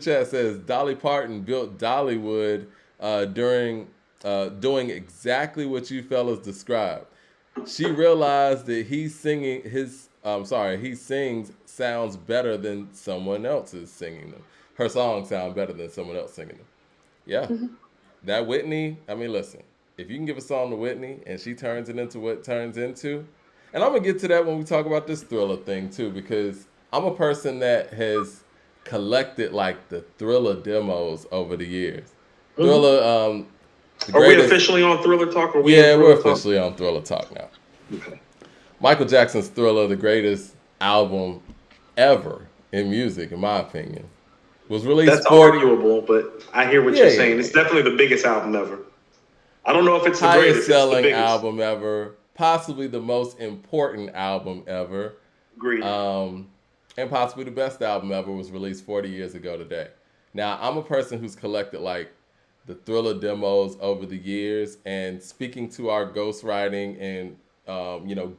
chat says Dolly Parton built Dollywood during doing exactly what you fellas described. She realized that he sings sounds better than someone else is singing them. Her songs sound better than someone else singing them. Yeah, that Whitney. I mean, listen, if you can give a song to Whitney and she turns it into what it turns into, and I'm gonna get to that when we talk about this Thriller thing too, because I'm a person that has collected like the Thriller demos over the years. Mhm. Thriller, the Are we greatest. officially on Thriller Talk? Are we in Yeah, we're Thriller Talk? officially on Thriller Talk now. Okay. Michael Jackson's Thriller, the greatest album ever in music, in my opinion, was released That's 40. arguable, but I hear what Yeah, you're yeah, saying. yeah, It's yeah. definitely the biggest album ever. I don't know if it's the Highest greatest. It's the selling biggest. album ever, possibly the most important album ever, Agreed. um, and possibly the best album ever was released 40 years ago today. Now, I'm a person who's collected like the Thriller demos over the years, and speaking to our ghostwriting and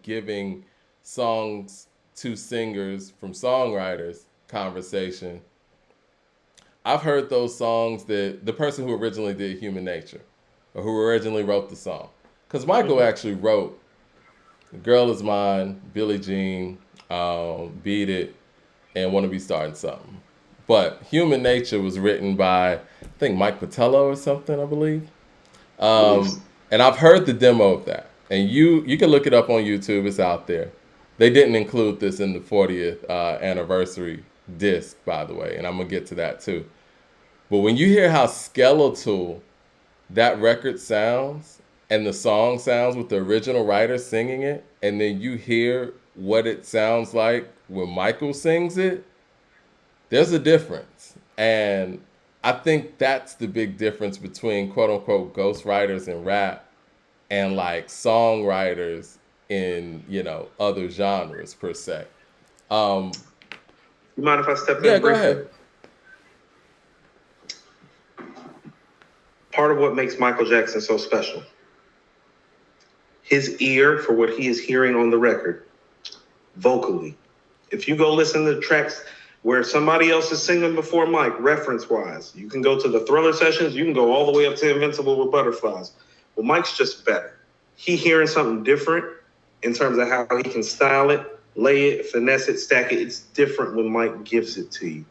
giving songs to singers from songwriters conversation. I've heard those songs that the person who originally did Human Nature, or who originally wrote the song, because Michael Mhm. actually wrote "Girl Is Mine," "Billie Jean," "Beat It," and "Want to Be Starting Something." But "Human Nature" was written by I think Mike Patello or something, I believe. I believe so. And I've heard the demo of that, and you can look it up on YouTube. It's out there. They didn't include this in the 40th anniversary disc, by the way, and I'm gonna get to that too. But when you hear how skeletal that record sounds and the song sounds with the original writer singing it, and then you hear what it sounds like when Michael sings it, there's a difference. And I think that's the big difference between quote unquote ghostwriters in rap and like songwriters in, other genres per se. Um, You mind if I step yeah, in go briefly? ahead. Part of what makes Michael Jackson so special, his ear for what he is hearing on the record, vocally. If you go listen to the tracks where somebody else is singing before Mike, reference wise, you can go to the Thriller sessions, you can go all the way up to Invincible with Butterflies. Well, Mike's just better. He hearing something different in terms of how he can style it, lay it, finesse it, stack it. It's different when Mike gives it to you.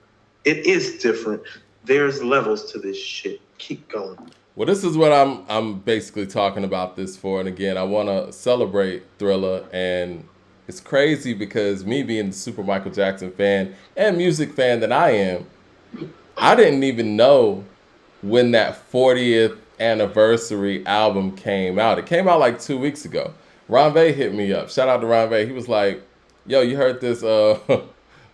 It is different. There's levels to this shit. Keep going. Well, this is what I'm basically talking about this for. And again, I want to celebrate Thriller, and it's crazy because me being the super Michael Jackson fan and music fan that I am, I didn't even know when that 40th anniversary album came out. It came out like 2 weeks ago. Ron Bay hit me up. Shout out to Ron Bay. He was like, "Yo, you heard this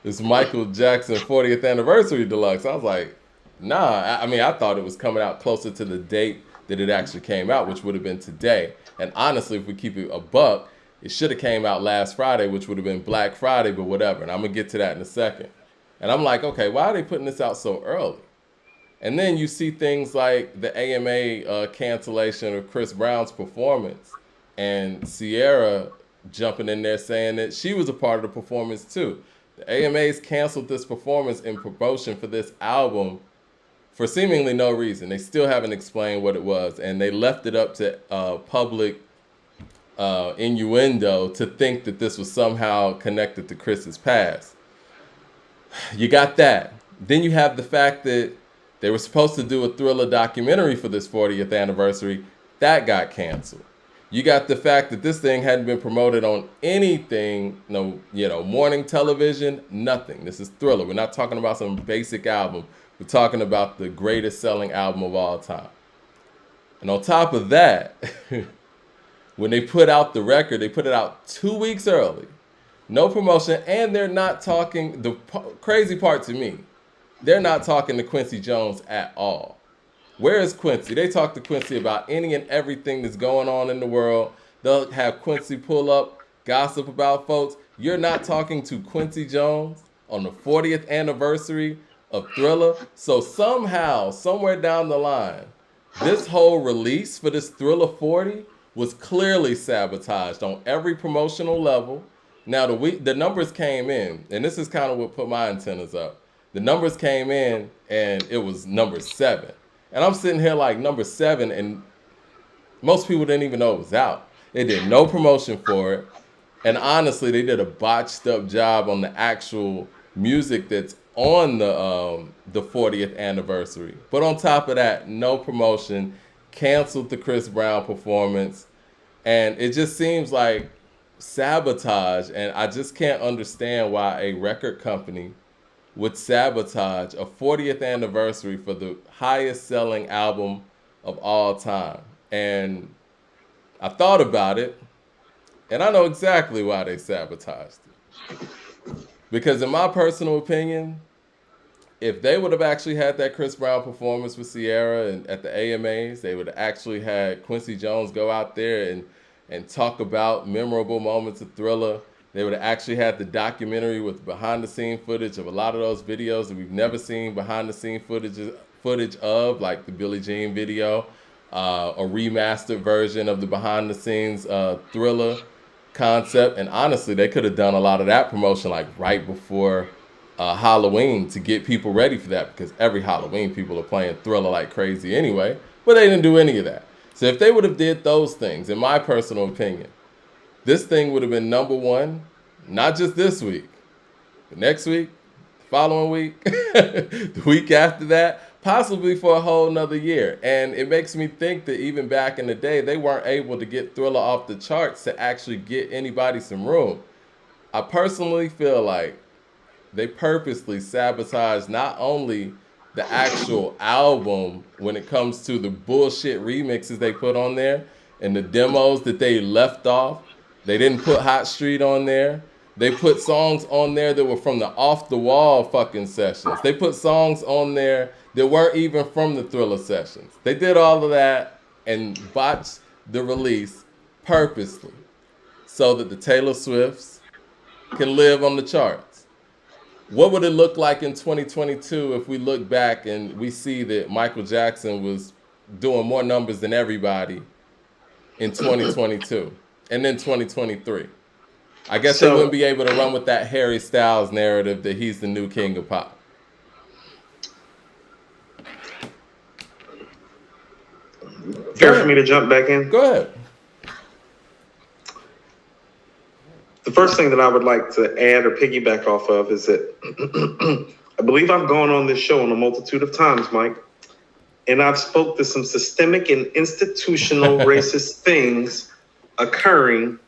this Michael Jackson 40th anniversary deluxe?" I was like, "Nah." I mean, I thought it was coming out closer to the date that it actually came out, which would have been today. And honestly, if we keep it a buck, it should have came out last Friday, which would have been Black Friday, but whatever. And I'm gonna get to that in a second. And I'm like, okay, why are they putting this out so early? And then you see things like the AMA cancellation of Chris Brown's performance, and Sierra jumping in there saying that she was a part of the performance too. The AMA's canceled this performance in promotion for this album for seemingly no reason. They still haven't explained what it was, and they left it up to public innuendo to think that this was somehow connected to Chris's past. You got that. Then you have the fact that they were supposed to do a Thriller documentary for this 40th anniversary. That got canceled. You got the fact that this thing hadn't been promoted on anything, no, morning television, nothing. This is Thriller. We're not talking about some basic album. We're talking about the greatest selling album of all time. And on top of that, when they put out the record, they put it out 2 weeks early. No promotion, and they're not talking. The crazy part to me, they're not talking to Quincy Jones at all. Where is Quincy? They talk to Quincy about any and everything that's going on in the world. They'll have Quincy pull up, gossip about folks. You're not talking to Quincy Jones on the 40th anniversary of Thriller. So somehow, somewhere down the line, this whole release for this Thriller 40 was clearly sabotaged on every promotional level. Now the numbers came in, and this is kind of what put my antennas up. The numbers came in and it was number 7. And I'm sitting here like number 7, and most people didn't even know it was out. They did no promotion for it. And honestly, they did a botched up job on the actual music that's on the 40th anniversary. But on top of that, no promotion, canceled the Chris Brown performance, and it just seems like sabotage. And I just can't understand why a record company would sabotage a 40th anniversary for the highest selling album of all time. And I thought about it, and I know exactly why they sabotaged it. Because in my personal opinion, if they would have actually had that Chris Brown performance with Sierra and at the AMAs, they would have actually had Quincy Jones go out there and talk about memorable moments of Thriller. They would have actually had the documentary with behind the scene footage of a lot of those videos that we've never seen behind the scene footage of, like the Billie Jean video, a remastered version of the behind the scenes Thriller concept. And honestly, they could have done a lot of that promotion like right before Halloween to get people ready for that, because every Halloween people are playing Thriller like crazy anyway. But they didn't do any of that. So if they would have did those things, in my personal opinion, this thing would have been number 1, not just this week, but next week, the following week, the week after that, possibly for a whole nother year. And it makes me think that even back in the day, they weren't able to get Thriller off the charts to actually get anybody some room. I personally feel like they purposely sabotage not only the actual album when it comes to the bullshit remixes they put on there and the demos that they left off. They didn't put Hot Street on there. They put songs on there that were from the off the wall fucking sessions. They put songs on there that weren't even from the Thriller sessions. They did all of that and botched the release purposely so that the Taylor Swifts can live on the charts. What would it look like in 2022 if we look back and we see that Michael Jackson was doing more numbers than everybody in 2022 and then 2023? I guess they wouldn't So, be able to run with that Harry Styles narrative that he's the new king of pop. Go fair for me ahead. to jump back in? Go ahead. The first thing that I would like to add or piggyback off of is that I believe I've gone on this show on a multitude of times, Mike, and I've spoke to some systemic and institutional racist things occurring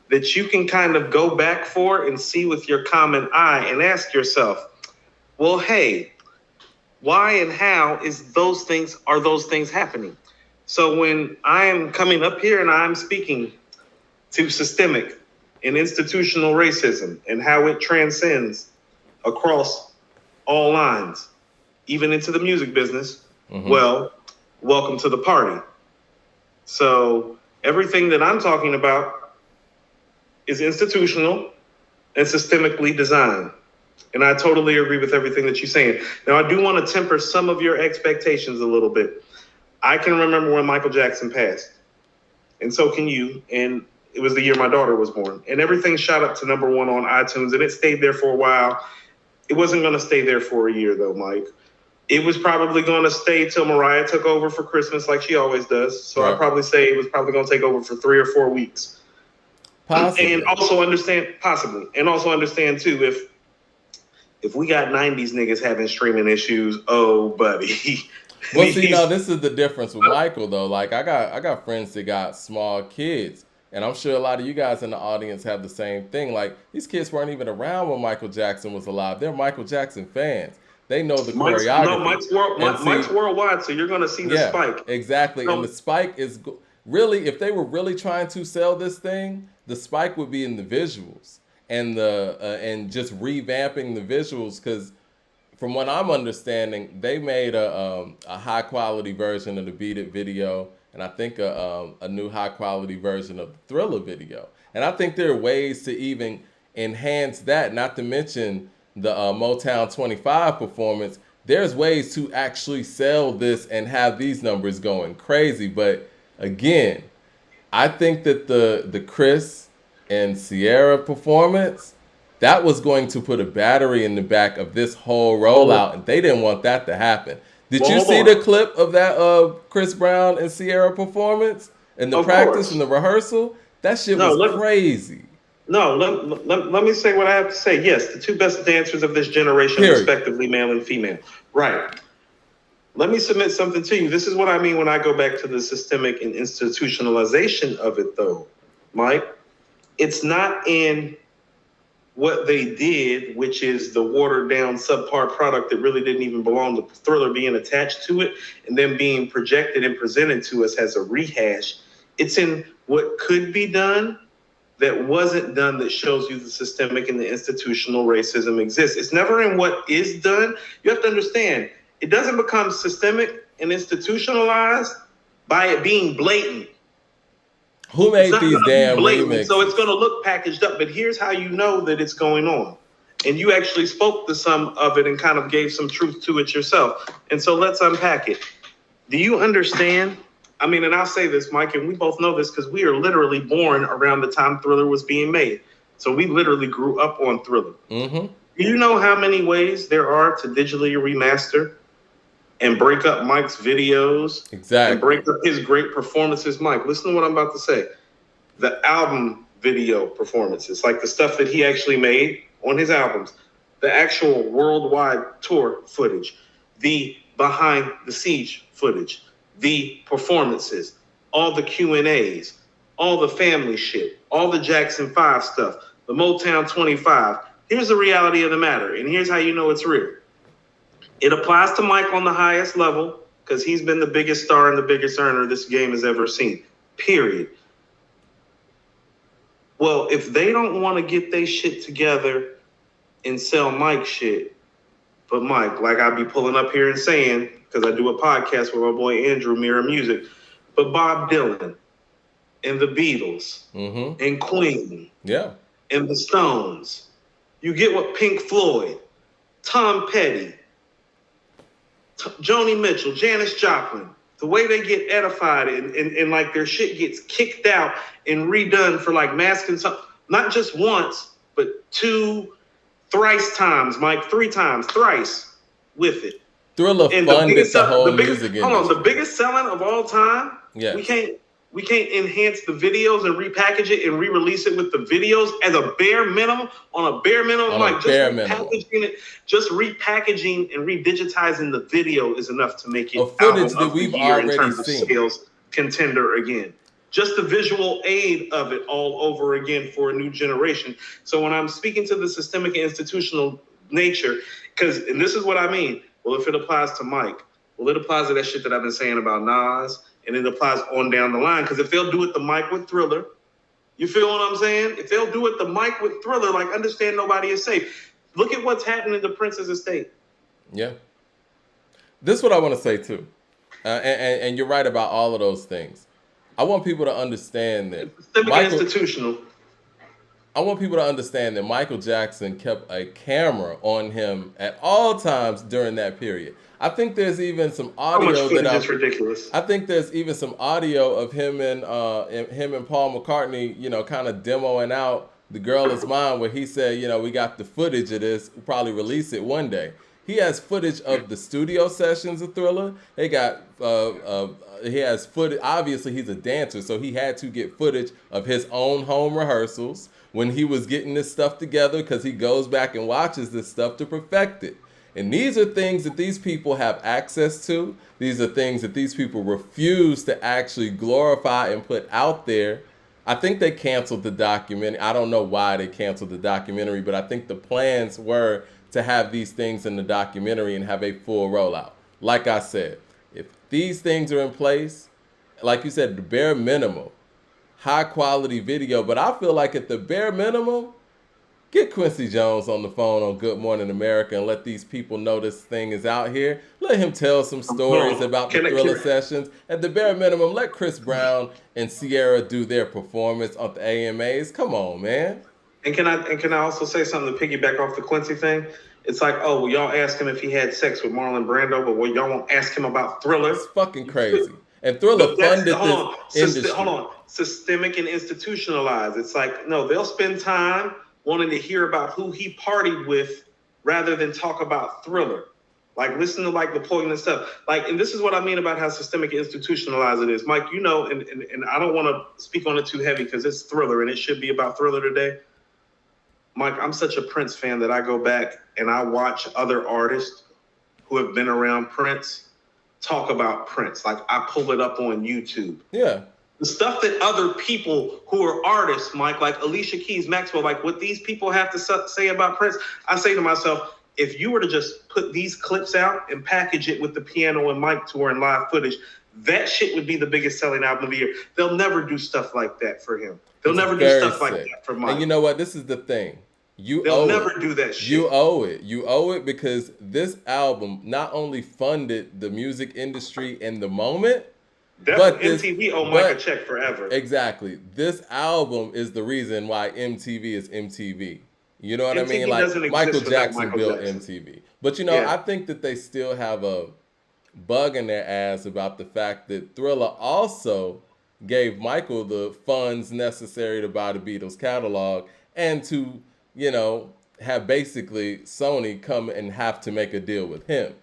that you can kind of go back for and see with your common eye and ask yourself, well, hey, why and how are those things happening? So when I am coming up here and I'm speaking to systemic and institutional racism and how it transcends across all lines, even into the music business, well, welcome to the party. So everything that I'm talking about is institutional and systemically designed. And I totally agree with everything that you're saying. Now, I do want to temper some of your expectations a little bit. I can remember when Michael Jackson passed, and so can you. And it was the year my daughter was born. And everything shot up to number 1 on iTunes, and it stayed there for a while. It wasn't going to stay there for a year, though, Mike. It was probably going to stay till Mariah took over for Christmas, like she always does. So Right. I'd probably say it was probably going to take over for 3 or 4 weeks. And Possibly. also understand, possibly, and also understand too, if we got 90s niggas having streaming issues, oh buddy. Well, see, now this is the difference with Michael though. Like I got friends that got small kids, and I'm sure a lot of you guys in the audience have the same thing. Like these kids weren't even around when Michael Jackson was alive. They're Michael Jackson fans. They know the choreography. And Mike's see, worldwide, so you're gonna see the yeah, spike. exactly. And the Um, spike is really, if they were really trying to sell this thing, the spike would be in the visuals and the and just revamping the visuals. Because from what I'm understanding, they made a high quality version of the Beat It video, and I think a new high quality version of the Thriller video. And I think there are ways to even enhance that. Not to mention the Motown 25 performance. There's ways to actually sell this and have these numbers going crazy. But again, I think that the Chris and Sierra performance That was going to put a battery in the back of this whole Hold rollout, and they didn't want that to happen. Did Well, you hold see the on. clip of that Chris Brown and Sierra performance and the Of practice and course. the rehearsal? That shit No, was let crazy. no let me say what I have to say. Yes, the two best dancers of this generation, Period. respectively, male and female. Right. Let me submit something to you. This is what I mean when I go back to the systemic and institutionalization of it, though, Mike. It's not in what they did, which is the watered down subpar product that really didn't even belong to Thriller being attached to it and then being projected and presented to us as a rehash. It's in what could be done that wasn't done that shows you the systemic and the institutional racism exists. It's never in what is done. You have to understand, it doesn't become systemic and institutionalized by it being blatant. Who It's made not these going to be damn blatant, so it's remixes? going to look packaged up. But here's how you know that it's going on. And you actually spoke to some of it and kind of gave some truth to it yourself. And so let's unpack it. Do you understand? I mean, and I'll say this, Mike, and we both know this because we are literally born around the time Thriller was being made. So we literally grew up on Thriller. Mm-hmm. Do you know how many ways there are to digitally remaster and break up Mike's videos and Exactly. break up his great performances? Mike, listen to what I'm about to say. The album video performances, like the stuff that he actually made on his albums, the actual worldwide tour footage, the behind the siege footage, the performances, all the Q&As, all the family shit, all the Jackson 5 stuff, the Motown 25. Here's the reality of the matter, and here's how you know it's real. It applies to Mike on the highest level because he's been the biggest star and the biggest earner this game has ever seen, period. Well, if they don't want to get their shit together and sell Mike shit, but Mike, like I be pulling up here and saying, because I do a podcast with my boy Andrew, Mirror Music, but Bob Dylan and the Beatles Mm-hmm. and Queen Yeah. and the Stones, you get what Pink Floyd, Tom Petty, Joni Mitchell, Janis Joplin, the way they get edified and like their shit gets kicked out and redone for like mass consumption, not just once, but two, thrice times, Mike, three times, thrice with it. Thriller And funded the whole music the industry. biggest selling of all time. We Yes. can't we can't enhance the videos and repackage it and re-release it with the videos as a bare minimum on a bare minimum. On a Like just bare minimum. repackaging it, just repackaging and redigitizing the video is enough to make it Of footage album that of the we've year in already terms of seen. sales contender again. Just the visual aid of it all over again for a new generation. So when I'm speaking to the systemic and institutional nature, because and this is what I mean. Well, if it applies to Mike, well, it applies to that shit that I've been saying about Nas, and it applies on down the line. Because if they'll do it the Mike with Thriller, you feel what I'm saying? If they'll do it the Mike with Thriller, like understand nobody is safe. Look at what's happening to Prince's estate. Yeah. This is what I want to say too. And you're right about all of those things. I want people to understand that It's systemic and Michael institutional. I want people to understand that Michael Jackson kept a camera on him at all times during that period. I think there's even some How much audio that footage is ridiculous? I think there's even some audio of him and Paul McCartney, kind of demoing out "The Girl Is Mine," where he said, we got the footage of this. We'll probably release it one day. He has footage of the studio sessions of Thriller. They got he has footage. Obviously, he's a dancer, so he had to get footage of his own home rehearsals when he was getting this stuff together, because he goes back and watches this stuff to perfect it. And these are things that these people have access to. These are things that these people refuse to actually glorify and put out there. I think they canceled the documentary. I don't know why they canceled the documentary, but I think the plans were to have these things in the documentary and have a full rollout. Like I said, if these things are in place, like you said, the bare minimum, high quality video. But I feel like at the bare minimum, get Quincy Jones on the phone on Good Morning America and let these people know this thing is out here. Let him tell some stories about the Thriller sessions. At the bare minimum, let Chris Brown and Sierra do their performance on the AMAs. Come on, man. And can I also say something to piggyback off the Quincy thing? It's like, oh, well, y'all ask him if he had sex with Marlon Brando, but well, y'all won't ask him about Thriller. It's fucking crazy. And Thriller But that's funded this industry. hold on, systemic and institutionalized. It's like no, they'll spend time wanting to hear about who he partied with rather than talk about Thriller. Like listen to like the poignant stuff. Like, and this is what I mean about how systemic and institutionalized it is. Mike, you know, and I don't want to speak on it too heavy because it's Thriller and it should be about Thriller today. Mike, I'm such a Prince fan that I go back and I watch other artists who have been around Prince talk about Prince. Like I pull it up on YouTube. Yeah. The stuff that other people who are artists, Mike, like Alicia Keys, Maxwell, like what these people have to say about Prince, I say to myself, if you were to just put these clips out and package it with the piano and mic tour and live footage, that shit would be the biggest selling album of the year. They'll never do stuff like that for him. They'll It's never do very stuff like sick. that for Mike. And you know what? This is the thing. You They'll owe never it. do that shit. You owe it. You owe it because this album not only funded the music industry in the moment, but this, MTV owe Mike a check forever. Exactly. This album is the reason why MTV is MTV. You know what I mean? MTV Like doesn't exist Michael without Jackson Michael built Jackson. MTV. But you know, Yeah. I think that they still have a bug in their ass about the fact that Thriller also gave Michael the funds necessary to buy the Beatles catalog and to, you know, have basically Sony come and have to make a deal with him.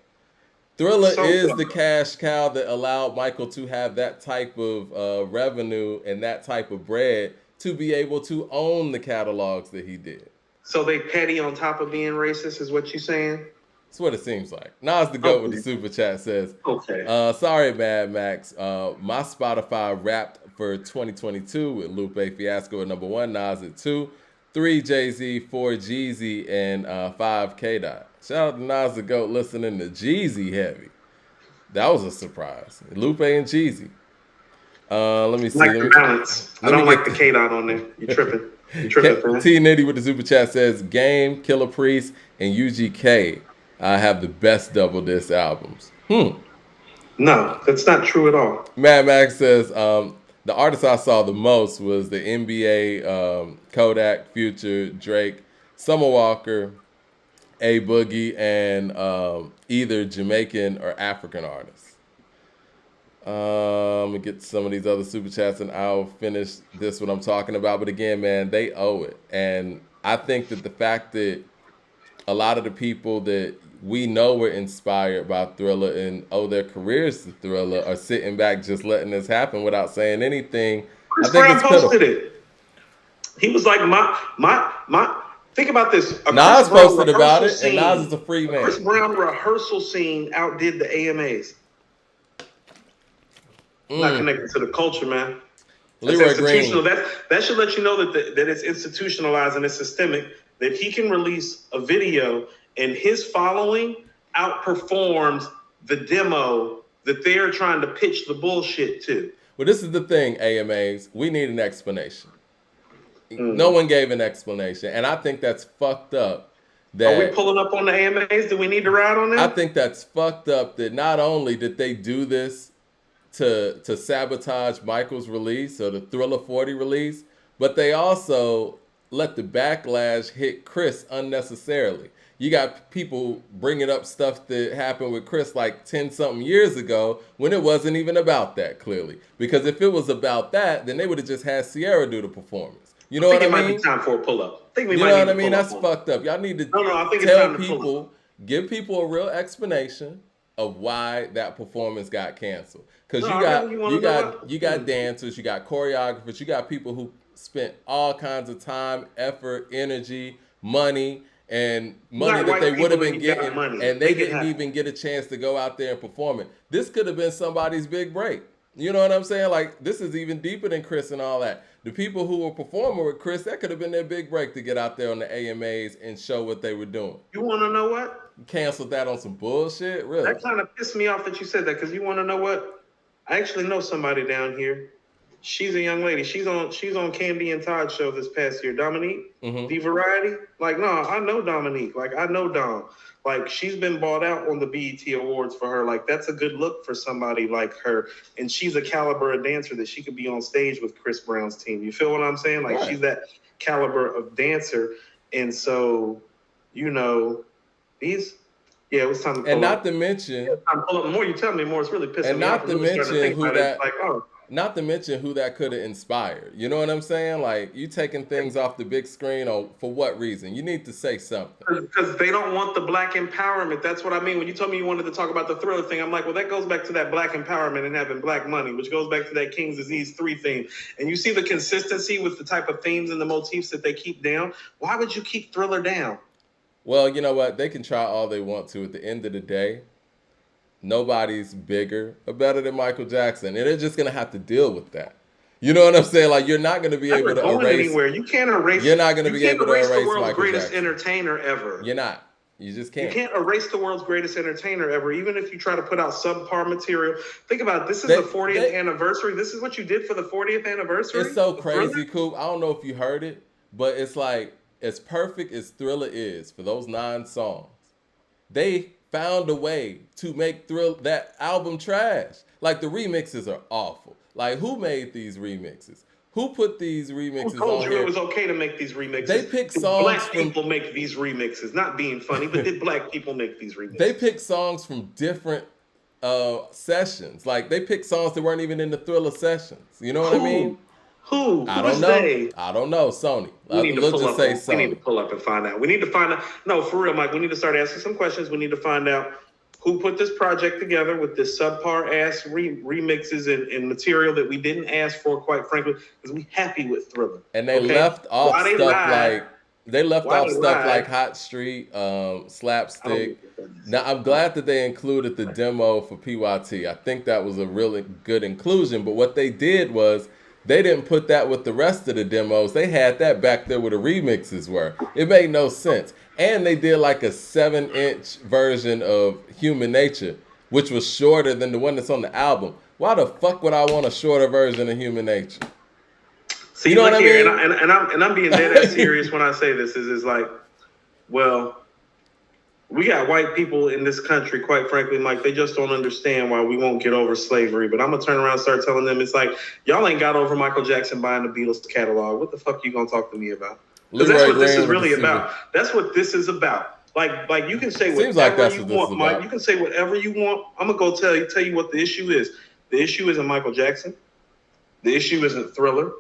Thriller So is dumb. the cash cow that allowed Michael to have that type of revenue and that type of bread to be able to own the catalogs that he did. So they petty on top of being racist, is what you saying? That's what it seems like. Nas the GOAT with the super chat says, Okay. sorry, Mad Max. My Spotify wrapped for 2022 with Lupe Fiasco at number 1, Nas at 2, 3 Jay-Z, 4 Jeezy, and 5 K-Dot. Shout out to Nas the GOAT listening to Jeezy heavy. That was a surprise. Lupe and Jeezy. Let me see. Like the balance. I don't like the K-Dot on there. You tripping. You tripping, man. T Nitty with the super chat says, Game, Killer Priest, and UGK have the best double disc albums. No, that's not true at all. Mad Max says, the artist I saw the most was the NBA, Kodak, Future, Drake, Summer Walker, A Boogie, and either Jamaican or African artists. Let me get some of these other super chats and I'll finish this what I'm talking about. But again, man, they owe it. And I think that the fact that a lot of the people that we know were inspired by Thriller and owe their careers to Thriller are sitting back just letting this happen without saying anything. Chris Brown posted it. He was like, my. Think about this. Nas posted about it, and Nas is a free man. Chris Brown rehearsal scene outdid the AMAs. Not connected to the culture, man. Leroy Green. That should let you know that it's institutionalized and it's systemic. That he can release a video and his following outperforms the demo that they're trying to pitch the bullshit to. Well, this is the thing, AMAs. We need an explanation. No one gave an explanation, and I think that's fucked up. Are we pulling up on the AMAs? Do we need to ride on them? I think that's fucked up that not only did they do this to sabotage Michael's release or the Thriller 40 release, but they also let the backlash hit Chris unnecessarily. You got people bringing up stuff that happened with Chris like 10-something years ago when it wasn't even about that, clearly. Because if it was about that, then they would have just had Sierra do the performance. You know what I mean? I think it might be time for a pull-up. You know what I mean? That's fucked up. Y'all need to tell people, give people a real explanation of why that performance got canceled. Because you got dancers, you got choreographers, you got people who spent all kinds of time, effort, energy, money, and money that they would have been getting, and they didn't even get a chance to go out there and perform it. This could have been somebody's big break. You know what I'm saying? Like, this is even deeper than Chris and all that. The people who were performing with Chris, that could have been their big break to get out there on the AMAs and show what they were doing. You want to know what? Canceled that on some bullshit? Really? That kind of pissed me off that you said that, because you want to know what? I actually know somebody down here. She's a young lady. She's on Candy and Todd's show this past year. Dominique, the Variety. Like, no, I know Dominique. Like, I know Dom. Like, she's been bought out on the BET Awards for her. Like, that's a good look for somebody like her. And she's a caliber of dancer that she could be on stage with Chris Brown's team. You feel what I'm saying? Like, She's that caliber of dancer. And so, you know, it was time to pull and not up. to mention, The more you tell me, more it's really pissing me off. And not to mention who that. Like, oh. Not to mention who that could have inspired. You know what I'm saying? Like you taking things off the big screen, or for what reason? You need to say something. Because they don't want the black empowerment. That's what I mean. When you told me you wanted to talk about the Thriller thing, I'm like, well, that goes back to that black empowerment and having black money, which goes back to that King's Disease 3 theme. And you see the consistency with the type of themes and the motifs that they keep down. Why would you keep Thriller down? Well, you know what? They can try all they want to. At the end of the day, nobody's bigger or better than Michael Jackson, and they're just gonna have to deal with that. You know what I'm saying? Like you're not gonna be I'm able not to going erase. anywhere. You can't erase. You're not gonna You be can't able to erase the erase world's Michael greatest Jackson. entertainer ever. You're not. You just You can't. can't erase the world's greatest entertainer ever, even if you try to put out subpar material. Think about it. This is They, the 40th they, anniversary. This is what you did for the 40th anniversary it's so of Thriller? crazy, Coop. I don't know if you heard it, but it's like as perfect as Thriller is for those 9 songs. They found a way to make Thrill that album trash. Like the remixes are awful. Like who made these remixes? Who put these Who remixes told on you it here? was okay to make these remixes? They pick Did songs black from people make these remixes? Not being funny, but did black people make these remixes? they pick songs from different sessions. Like they pick songs that weren't even in the Thriller sessions. You know what I mean? Who? Who? I Who don't is know. they? I don't know. Sony. We need to Let's pull just up. say We need to Sony. pull up and find out. We need to find out. No, for real, Mike. We need to start asking some questions. We need to find out who put this project together with this subpar ass remixes and material that we didn't ask for, quite frankly, because we happy with Thriller. And they Okay, left off why they stuff lied? like they left Why off they stuff like lied? Hot Street, I don't Slapstick. get what that is. Now I'm glad that they included the demo for PYT. I think that was a really good inclusion. But what they did was they didn't put that with the rest of the demos. They had that back there where the remixes were. It made no sense. And they did like a 7-inch version of Human Nature, which was shorter than the one that's on the album. Why the fuck would I want a shorter version of Human Nature? You See, know what look I here, mean? and I'm being dead ass serious when I say this. Is like, well, we got white people in this country, quite frankly, Mike. They just don't understand why we won't get over slavery. But I'm gonna turn around and start telling them it's like y'all ain't got over Michael Jackson buying the Beatles catalog. What the fuck you gonna talk to me about? Because that's Leroy what this Green is with the really super. about. That's what this is about. Like you can say Seems like whatever that's you what this is want, Mike. about. You can say whatever you want. I'm gonna go tell you what the issue is. The issue isn't Michael Jackson. The issue isn't Thriller.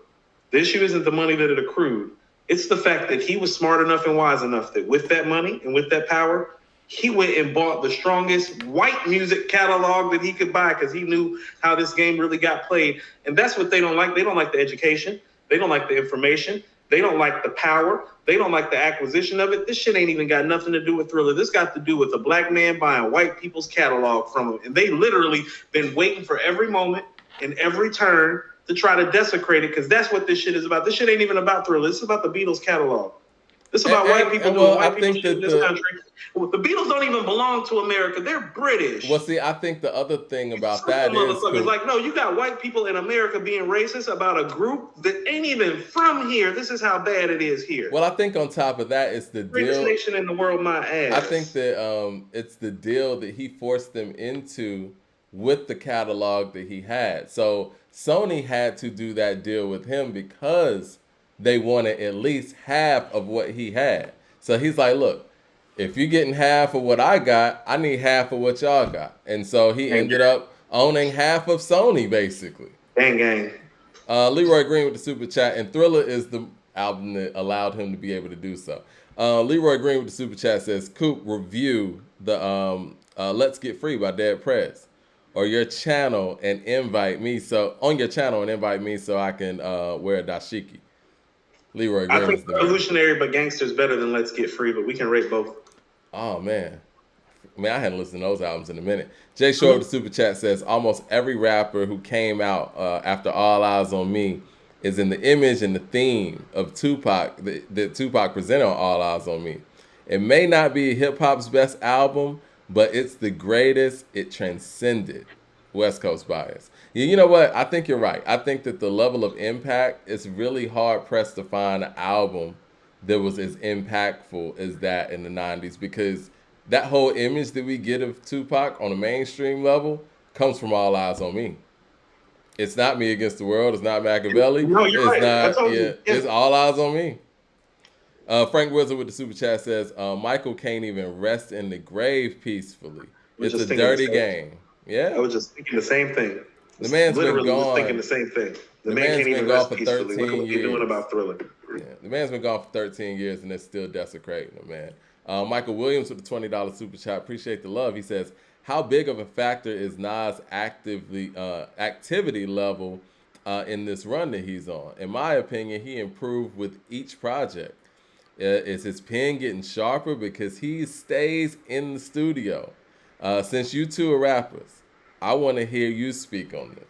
The issue isn't the money that it accrued. It's the fact that he was smart enough and wise enough that with that money and with that power, he went and bought the strongest white music catalog that he could buy because he knew how this game really got played. And that's what they don't like. They don't like the education. They don't like the information. They don't like the power. They don't like the acquisition of it. This shit ain't even got nothing to do with Thriller. This got to do with a black man buying white people's catalog from him. And they literally been waiting for every moment and every turn to try to desecrate it because that's what this shit is about. This shit ain't even about Thriller. This is about the Beatles catalog. This is about white people doing Well, I white people think shit in that this country. Well, the Beatles don't even belong to America. They're British. well, see, I think the other thing about Some that is, motherfuckers Coop, like, no, you got white people in America being racist about a group that ain't even from here. This is how bad it is here. well, I think on top of that, it's the Greatest deal. nation in the world, my ass. I think that it's the deal that he forced them into with the catalog that he had. So Sony had to do that deal with him because they wanted at least half of what he had. So he's like, look, if you're getting half of what I got, I need half of what y'all got. And so he ended up owning half of Sony, basically. Gang, gang. Leroy Green with the super chat, and Thriller is the album that allowed him to be able to do so. Leroy Green with the super chat says, Coop, review the Let's Get Free by Dead Prez, or your channel and invite me so I can wear a dashiki. Leroy I Green is think the man. Revolutionary but Gangster's better than Let's Get Free, but we can rate both. Oh man. Man, I hadn't listened to those albums in a minute. Jay Short with the super chat says almost every rapper who came out after All Eyes on Me is in the image and the theme of Tupac that Tupac presented on All Eyes on Me. It may not be hip hop's best album, but it's the greatest. It transcended West Coast bias. You know what? I think you're right. I think that the level of impact, it's really hard pressed to find an album that was as impactful as that in the 90s because that whole image that we get of Tupac on a mainstream level comes from All Eyes on Me. It's not Me Against the World. It's not Machiavelli. No, you're It's right. I not. told Yeah, you. it's All Eyes on Me. Frank Wizard with the super chat says Michael can't even rest in the grave peacefully. was It's just a thinking the dirty same- game. I Yeah. was just thinking the same thing. The man's been Literally was thinking gone. the same thing. The The man man's can't been even gone rest for peacefully. Look 13 what you're doing years. about Thriller. Yeah, the man's been gone for 13 years and they're still desecrating him, man. Michael Williams with the $20 super chat. Appreciate the love. He says, "How big of a factor is Nas' activity level in this run that he's on? In my opinion, he improved with each project. Is his pen getting sharper because he stays in the studio? Since you two are rappers, I want to hear you speak on this.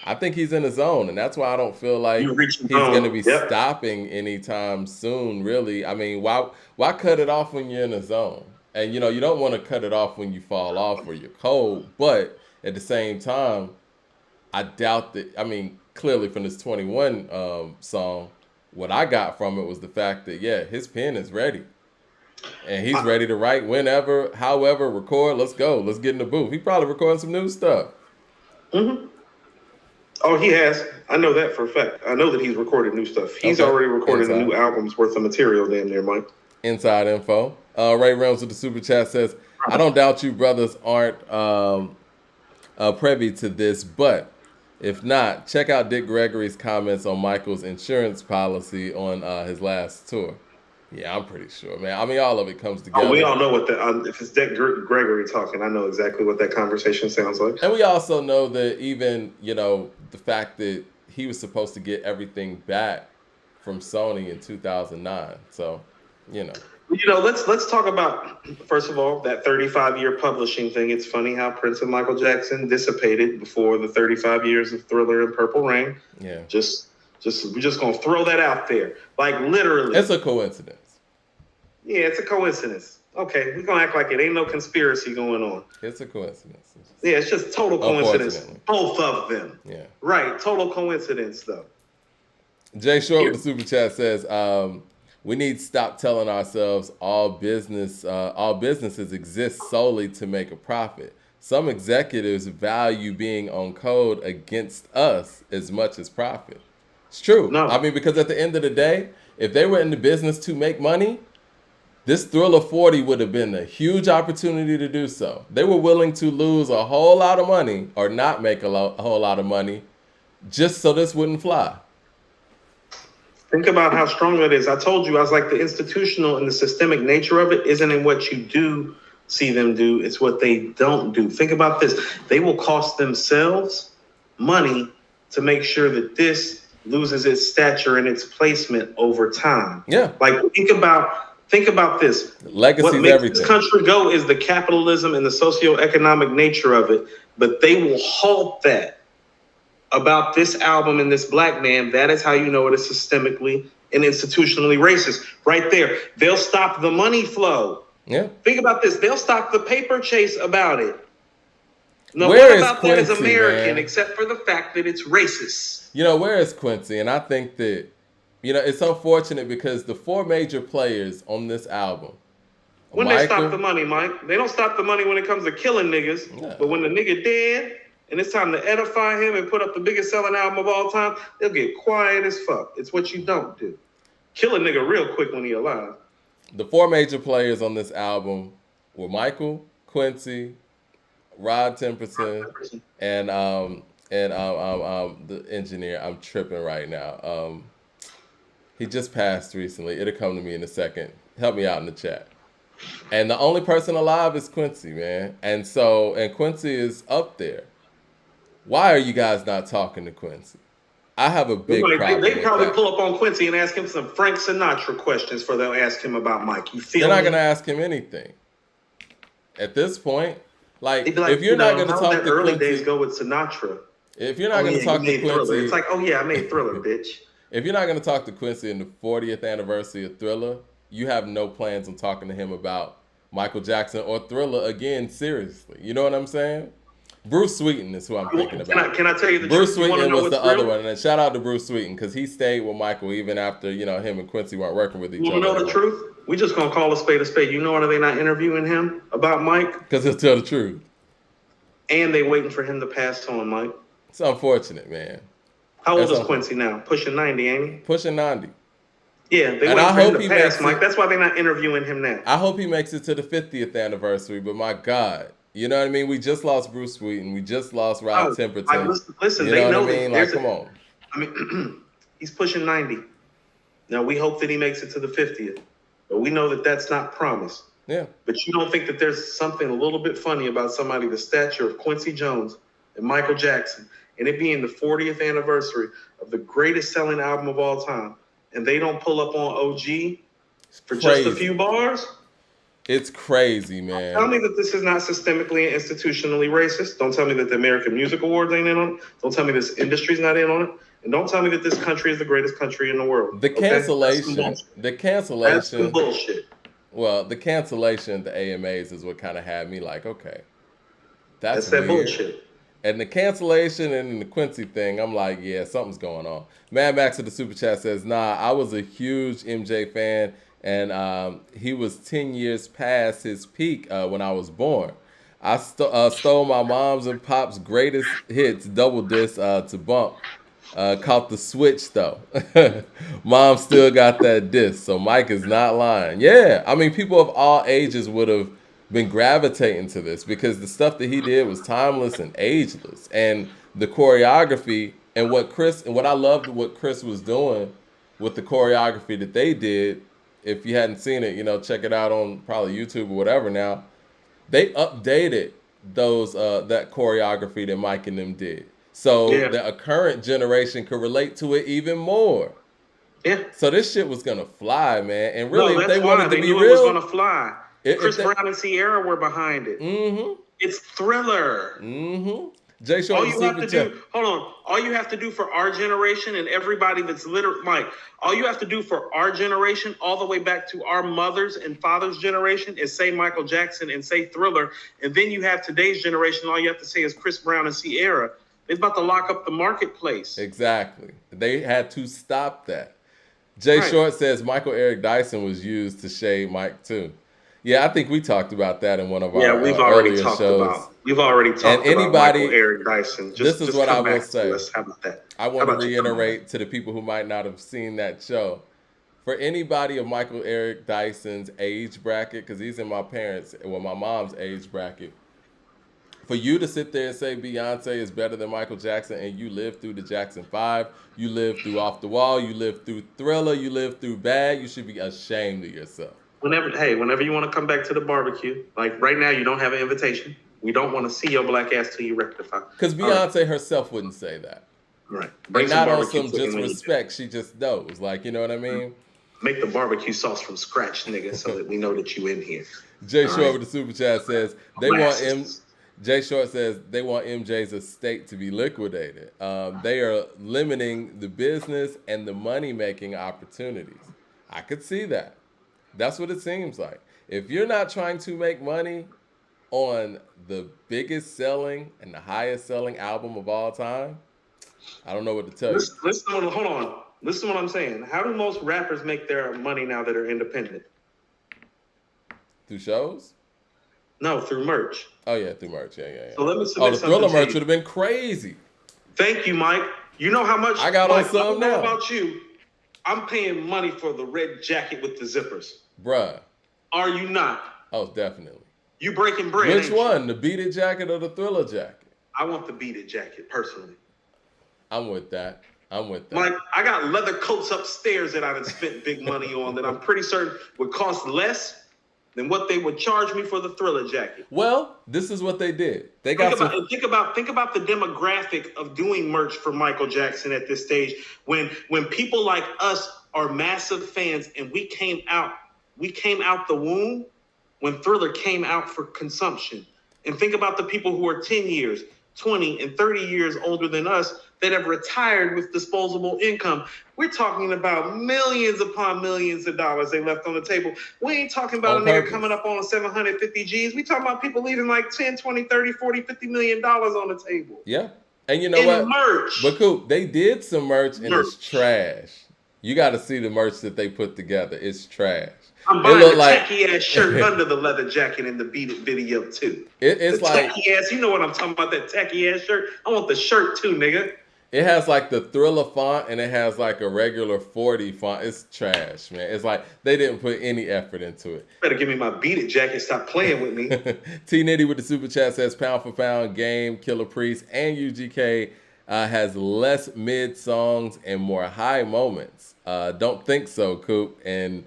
I think he's in his zone, and that's why I don't feel like You reaching he's going to home. be Yep. stopping anytime soon. Really, I mean, why cut it off when you're in the zone? And you don't want to cut it off when you fall off or you're cold. But at the same time, I doubt that. I mean, clearly from this 21 song, what I got from it was the fact that yeah, his pen is ready, and he's I, ready to write whenever, however, record. Let's go. Let's get in the booth. He probably recording some new stuff. mhm. Oh, he has. I know that for a fact. I know that he's recorded new stuff. He's Okay, already recorded a inside new album's worth of material damn near, Mike. inside info. Ray Reynolds with the super chat says, "I don't doubt you brothers aren't privy to this, but if not, check out Dick Gregory's comments on Michael's insurance policy on his last tour." Yeah, I'm pretty sure, man. I mean, all of it comes Oh, we together. all know what the if it's Dick Gregory talking, I know exactly what that conversation sounds like. And we also know that even, the fact that he was supposed to get everything back from Sony in 2009. So, you know. Let's talk about first of all that 35-year publishing thing. It's funny how Prince and Michael Jackson dissipated before the 35 years of Thriller and Purple Rain. Yeah. We're just gonna throw that out there, like literally. It's a coincidence. Yeah, it's a coincidence. Okay, we're gonna act like it ain't no conspiracy going on. It's a coincidence. Yeah, it's just total coincidence. Unfortunately. Both of them. Yeah. Right, total coincidence though. Jay Short with the super chat says, we need to stop telling ourselves all businesses exist solely to make a profit. Some executives value being on code against us as much as profit. It's true. No. I mean, because at the end of the day, if they were in the business to make money, this Thriller 40 would have been a huge opportunity to do so. They were willing to lose a whole lot of money or not make a whole lot of money just so this wouldn't fly. Think about how strong it is. I told you, I was like, the institutional and the systemic nature of it isn't in what you do see them do, it's what they don't do. Think about this. They will cost themselves money to make sure that this loses its stature and its placement over time. Yeah. Like, think about this. Legacy What is makes everything. this country go is the capitalism and the socioeconomic nature of it, but they will halt that. About this album and this black man, that is how you know it is systemically and institutionally racist. Right there. They'll stop the money flow. Yeah. Think about this. They'll stop the paper chase about it. No, Where what is about that is Quincy, American, man? except for the fact that it's racist? Where is Quincy? And I think that, it's unfortunate because the four major players on this album, When they stop the money, Mike, they don't stop the money when it comes to killing niggas. Yeah. But when the nigga dead and it's time to edify him and put up the biggest selling album of all time, they'll get quiet as fuck. It's what you don't do. Kill a nigga real quick when he alive. the four major players on this album were Michael, Quincy, Rod Temperton, and the engineer. I'm tripping right now. He just passed recently. It'll come to me in a second. Help me out in the chat. And the only person alive is Quincy, man. And Quincy is up there. Why are you guys not talking to Quincy? I have a big problem. They with probably that. pull up on Quincy and ask him some Frank Sinatra questions for they'll ask him about Mike. You feel They're not me? gonna ask him anything. At this point, They'd be like, if you're not gonna how talk did to early Quincy, days go with Sinatra. if you're not gonna talk to Thriller. Quincy, It's like, oh yeah, I made Thriller, bitch. if you're not gonna talk to Quincy in the 40th anniversary of Thriller, you have no plans on talking to him about Michael Jackson or Thriller again. Seriously, you know what I'm saying? Bruce Sweeten is who I'm thinking about. Can I tell you the Bruce truth? You wanna Sweeten know was the what's other real? one, and shout out to Bruce Sweeten because he stayed with Michael even after him and Quincy weren't working with each You other. wanna know the truth? We just gonna call a spade a spade. You know why they not interviewing him about Mike? Because he'll tell the truth. And they waiting for him to pass on, Mike. It's unfortunate, man. How old That's is Quincy now? Pushing 90, ain't he? Pushing 90. Yeah, they And waiting I for him hope to he pass, makes Mike. it- That's why they're not interviewing him now. I hope he makes it to the 50th anniversary, but my God, You know what I mean? We just lost Bruce Sweeten. We just lost Rod Oh, like Temperton. listen, You they know what I know mean? that Like, there's come a. on. I mean, he's pushing 90. Now we hope that he makes it to the 50th, but we know that that's not promised. Yeah. But you don't think that there's something a little bit funny about somebody the stature of Quincy Jones and Michael Jackson, and it being the 40th anniversary of the greatest selling album of all time, and they don't pull up on OG It's for just a few crazy. bars? It's crazy, Tell man. me that this is not systemically and institutionally racist. Don't tell me that the American Music Awards ain't in on it. Don't tell me this industry's not in on it. And don't tell me that this country is the greatest country in the world. The Okay? That's some cancellation, bullshit. the That's some cancellation, bullshit. well, the cancellation at the AMAs is what kind of had me like, okay, that's That's that weird. bullshit. And the cancellation and the Quincy thing, I'm like, yeah, something's going on. Mad Max of the Super Chat says, nah, I was a huge MJ fan, and he was 10 years past his peak when I was born. I stole my mom's and pop's greatest hits double disc to bump. Caught the switch though. Mom still got that disc, so Mike is not lying. Yeah, I mean, people of all ages would have been gravitating to this because the stuff that he did was timeless and ageless, and the choreography and what I loved what Chris was doing with the choreography that they did. If you hadn't seen it, check it out on probably YouTube or whatever. Now they updated those that choreography that Mike and them did, so Yeah. that a current generation could relate to it even more. Yeah. So this shit was gonna fly, man. And really, No, if they that's why wanted to they be knew it was gonna real, fly. if Chris they, Brown and Sierra were behind it. mm-hmm, It's Thriller. mm-hmm. Jay All Short the you have super to chat. do, hold on. All you have to do for our generation and everybody that's literally, Mike, all you have to do for our generation, all the way back to our mothers and fathers' generation, is say Michael Jackson and say Thriller. And then you have today's generation, all you have to say is Chris Brown and Sierra. They're about to lock up the marketplace. Exactly. They had to stop that. Jay Right. Short says Michael Eric Dyson was used to shade Mike too. Yeah, I think we talked about that in one of Yeah, our earlier shows. we've already And talked about Michael anybody, Eric Dyson. this is Just what I come will back to say. us. How about that? I How want to about you come back? reiterate to the people who might not have seen that show. For anybody of Michael Eric Dyson's age bracket, because he's in my mom's age bracket, for you to sit there and say Beyonce is better than Michael Jackson and you lived through the Jackson 5, you lived through Off the Wall, you lived through Thriller, you lived through Bad, you should be ashamed of yourself. Whenever you want to come back to the barbecue, like right now, you don't have an invitation. We don't want to see your black ass till you rectify. Because All right, Beyonce herself wouldn't say that. all right. And Bring some not on barbecue some chicken just when you do. respect, she just knows. Like, you know what I mean? Make the barbecue sauce from scratch, nigga, so that we know that you in here. Jay All Short right, with the super chat says they want M. molasses. Jay Short says they want MJ's estate to be liquidated. They are limiting the business and the money making opportunities. I could see that. That's what it seems like. If you're not trying to make money on the biggest selling and the highest selling album of all time, I don't know what to tell you. Hold on. Listen to what I'm saying. How do most rappers make their money now that are independent? Through shows? No, through merch. Oh yeah, through merch. Yeah, yeah, yeah. So let me Oh, submit the something Thriller to merch you. would have been crazy. Thank you, Mike. You know how much, I got on Mike, I some don't know now, about you. I'm paying money for the red jacket with the zippers. bruh. Are you not? Oh, definitely. You breaking bread, Which ain't you? one? The Beat It jacket or the Thriller jacket? I want the Beat It jacket, personally. I'm with that. I'm with that. Mike, I got leather coats upstairs that I done spent big money on that I'm pretty certain would cost less than what they would charge me for the Thriller jacket. Well, this is what they did. They got some. Think about the demographic of doing merch for Michael Jackson at this stage. When people like us are massive fans and we came out the womb when Thriller came out for consumption. And think about the people who are 10 years, 20, and 30 years older than us that have retired with disposable income. We're talking about millions upon millions of dollars they left on the table. We ain't talking about On a nigga purpose. coming up on 750 G's. We talking about people leaving like 10, 20, 30, 40, 50 million dollars on the table. Yeah. And you know In what? merch. But Coop, they did some merch and it's Merch. trash. You got to see the merch that they put together. It's trash. I'm It buying looked the like tacky ass shirt under the leather jacket in the Beat It video too. it's The like tacky ass, you know what I'm talking about, that tacky ass shirt? I want the shirt too, nigga. It has like the Thriller font and it has like a regular 40 font. It's trash, man. It's like they didn't put any effort into it. Better give me my Beat It jacket. Stop playing with me. T Nitty with the super chat says pound for pound, Game, Killer Priest, and UGK has less mid songs and more high moments. Don't think so, Coop. And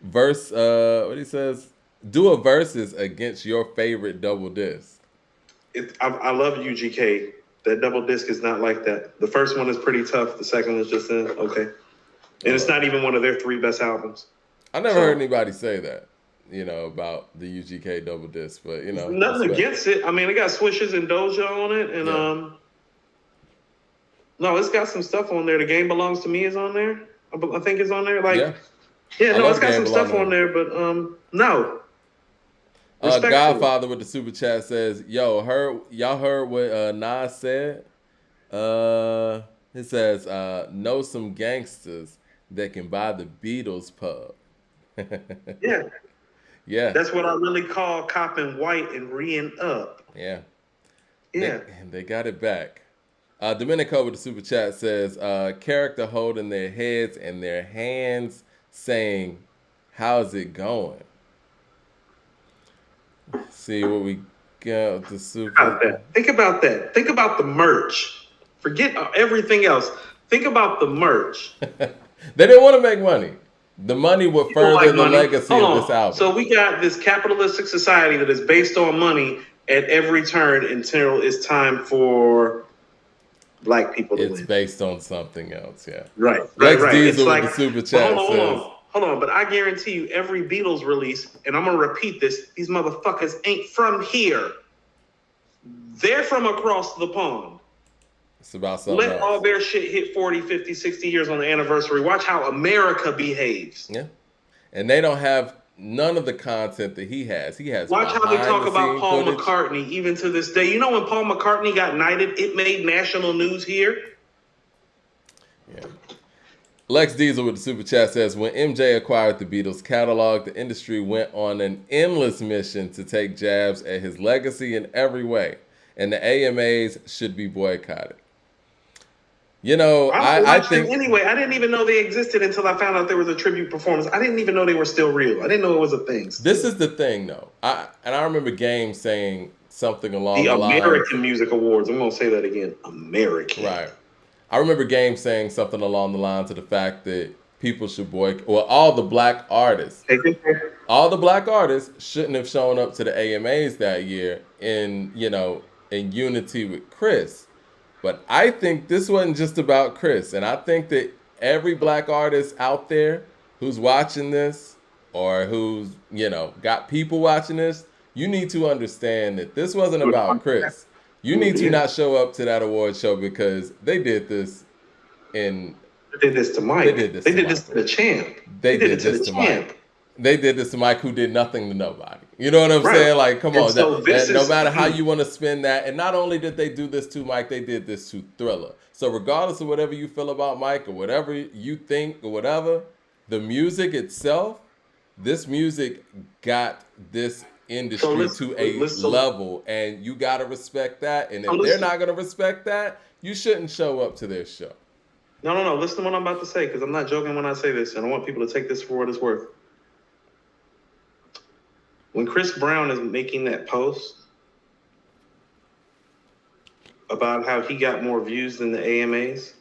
verse, what he says, do a verses against your favorite double disc. I love UGK. That double disc is not like that. The first one is pretty tough. The second one's just okay. And it's not even one of their 3 best albums. I never heard anybody say that, about the UGK double disc, but nothing against it. I mean, it got Swishes and Doja on it, and no, it's got some stuff on there. The Game Belongs to Me is on there. I think it's on there. It's got some stuff on there, but no. Godfather with the super chat says, "Yo, y'all heard what Nas said? He says, know some gangsters that can buy the Beatles pub." Yeah. Yeah. That's what I really call copping white and reing up. Yeah. Yeah. They got it back. Domenico with the super chat says, character holding their heads and their hands saying, how's it going? See what we got. The super. Think about that. Think about the merch. Forget everything else. Think about the merch. They didn't want to make money. The money would further the legacy of this album. So we got this capitalistic society that is based on money at every turn until it's time for black people to win. It's based on something else, yeah. Right. Lex Diesel with the super chat says. Hold on, but I guarantee you every Beatles release, and I'm going to repeat this, these motherfuckers ain't from here. They're from across the pond. It's about something else. All their shit hit 40, 50, 60 years on the anniversary. Watch how America behaves. Yeah. And they don't have none of the content that he has. He has. Watch how they talk about Paul McCartney even to this day. You know when Paul McCartney got knighted, it made national news here? Yeah. Lex Diesel with the super chat says, when MJ acquired the Beatles catalog, the industry went on an endless mission to take jabs at his legacy in every way, and the AMAs should be boycotted. I think anyway, I didn't even know they existed until I found out there was a tribute performance. I didn't even know they were still real. I didn't know it was a thing. This is the thing, though. I remember Game saying something along the lines. The American Music Awards. I'm going to say that again. American. Right. I remember Game saying something along the lines of the fact that people should boycott. Well, all the black artists shouldn't have shown up to the AMAs that year in unity with Chris. But I think this wasn't just about Chris. And I think that every black artist out there who's watching this or who's, got people watching this, you need to understand that this wasn't about Chris. You need to not show up to that award show because they did this They did this to Mike. They did this to the champ. They did this to Mike. They did this to Mike, who did nothing to nobody. You know what I'm saying? Like, come on. No matter how you want to spin that. And not only did they do this to Mike, they did this to Thriller. So regardless of whatever you feel about Mike or whatever you think or whatever, the music itself, this music got this industry to a level, and you got to respect that. And if they're not going to respect that, you shouldn't show up to their show. No. Listen to what I'm about to say, because I'm not joking when I say this, and I want people to take this for what it's worth. When Chris Brown is making that post about how he got more views than the AMAs,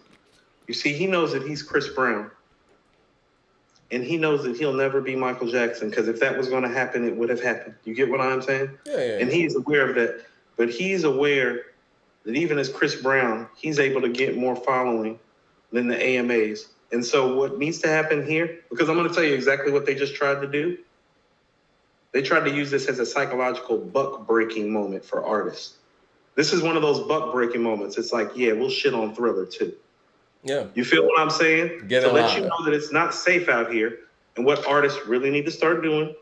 you see, he knows that he's Chris Brown. And he knows that he'll never be Michael Jackson, because if that was going to happen, it would have happened. You get what I'm saying? Yeah. And he's aware of that. But he's aware that even as Chris Brown, he's able to get more following than the AMAs. And so what needs to happen here, because I'm going to tell you exactly what they just tried to do. They tried to use this as a psychological buck-breaking moment for artists. This is one of those buck-breaking moments. It's like, yeah, we'll shit on Thriller too. Yeah. You feel what I'm saying? To let you know that it's not safe out here. And what artists really need to start doing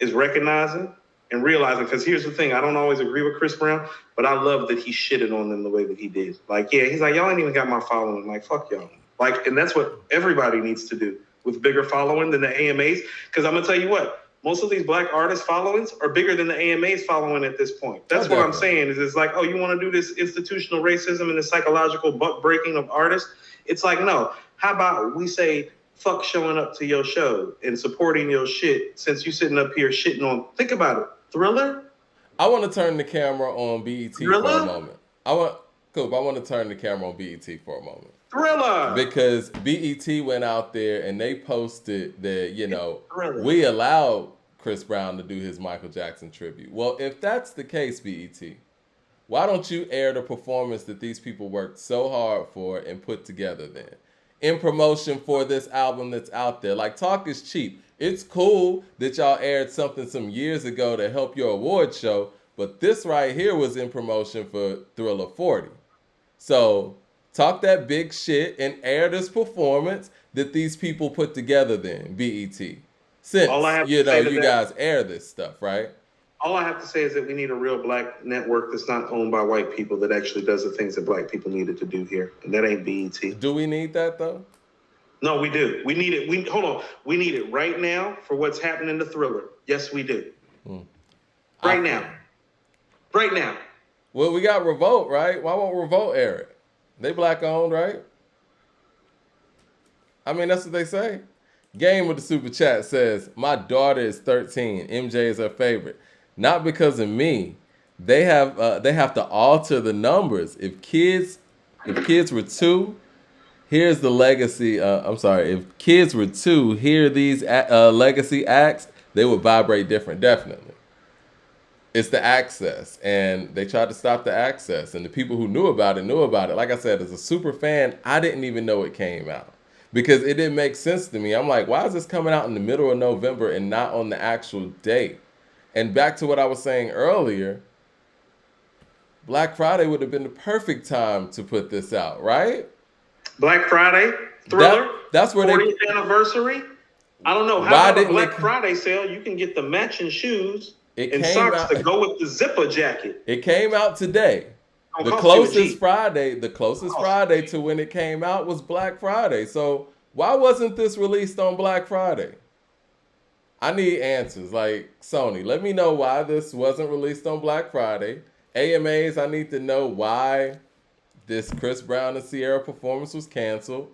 is recognizing and realizing, because here's the thing, I don't always agree with Chris Brown, but I love that he shitted on them the way that he did. Like, yeah, he's like, y'all ain't even got my following. Like, fuck y'all. Like, and that's what everybody needs to do with bigger following than the AMAs. Because I'm going to tell you what, most of these black artist followings are bigger than the AMA's following at this point. That's what I'm definitely. saying. Is it's like, oh, you want to do this institutional racism and the psychological buck breaking of artists? It's like, no. How about we say fuck showing up to your show and supporting your shit since you sitting up here shitting on. Think about it, Thriller. I want to turn the camera on BET for a Thriller, moment. I want to turn the camera on BET for a moment. Thriller, Because BET went out there and they posted that, Thriller. we allowed Chris Brown to do his Michael Jackson tribute. Well, if that's the case, BET, why don't you air the performance that these people worked so hard for and put together then? In promotion for this album that's out there. Like, talk is cheap. It's cool that y'all aired something some years ago to help your award show, but this right here was in promotion for Thriller 40. So talk that big shit and air this performance that these people put together then, BET. Since, All I have to say to you that, guys air this stuff, right? all I have to say is that we need a real black network that's not owned by white people that actually does the things that black people needed to do here, and that ain't BET. Do we need that though? No, we do. We need it. Hold on. We need it right now for what's happening to Thriller. Yes, we do. Right now. Right now. Well, we got Revolt, right? Why won't Revolt air it? They black owned, right? I mean, that's what they say. Game with the super chat says, my daughter is 13. MJ is her favorite. Not because of me. They have to alter the numbers. If kids were 2, here's the legacy. If kids were 2, hear these legacy acts, they would vibrate different. Definitely. It's the access, and they tried to stop the access, and the people who knew about it. Like I said, as a super fan, I didn't even know it came out because it didn't make sense to me. I'm like, why is this coming out in the middle of November and not on the actual date? And back to what I was saying earlier, Black Friday would have been the perfect time to put this out, right? Black Friday, Thriller, that's where 40th anniversary. I don't know. How about a Black Friday sale? You can get the matching shoes and socks to go with the zipper jacket. It came out today. The closest Friday to when it came out was Black Friday. So why wasn't this released on Black Friday? I need answers. Like, Sony, let me know why this wasn't released on Black Friday. AMAs, I need to know why this Chris Brown and Sierra performance was canceled.